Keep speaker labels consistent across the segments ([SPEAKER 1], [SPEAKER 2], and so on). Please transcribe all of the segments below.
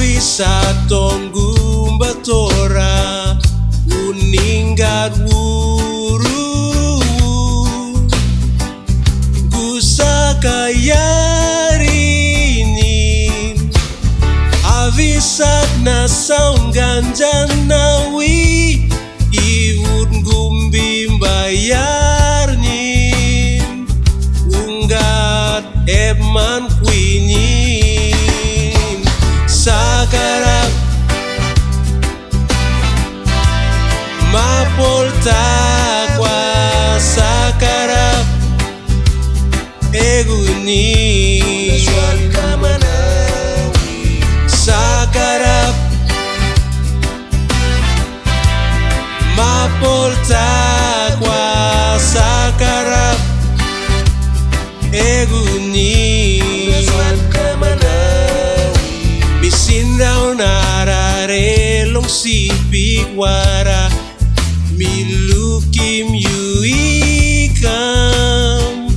[SPEAKER 1] avisa tongumba tora uningat wuru gusaka yarini avisat na saung ganjanawi iwun gumbi bayarnin unggat eman kuinin sakarap mapolta kwa sakarap eguni sakarap mapolta kwa sakarap eguni bisin raw nararelong sipik wara milukim yu ikam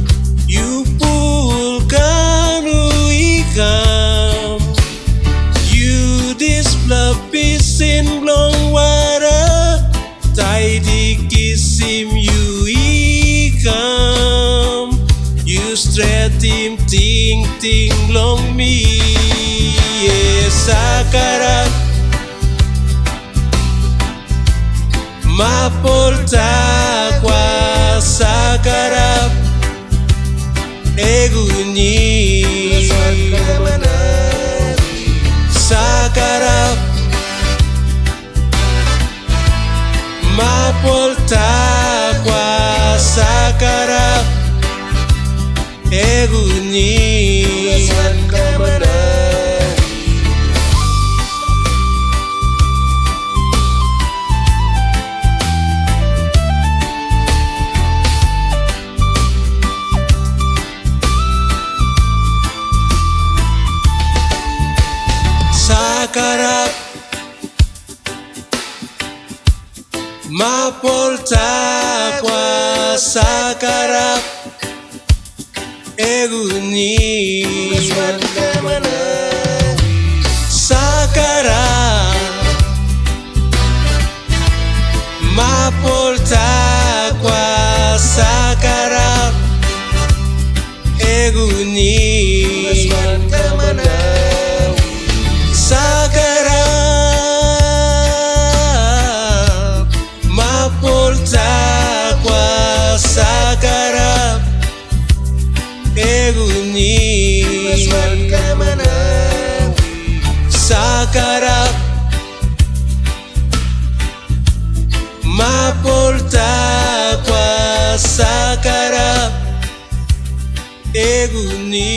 [SPEAKER 1] yu pulkanu ikam yu display pisin blong wara tai dikisim yu ikam yu stretim ting ting long mi sakarap mapolta kwa sakarap eguni sakarap mapolta kwa sakarap eguni sakarap mapolta kwa sakarap eguni sakarap mapolta kwa sakarap eguni sakarap mapolta kwa sakarap eguni sakarap mapolta kwa sakarap eguni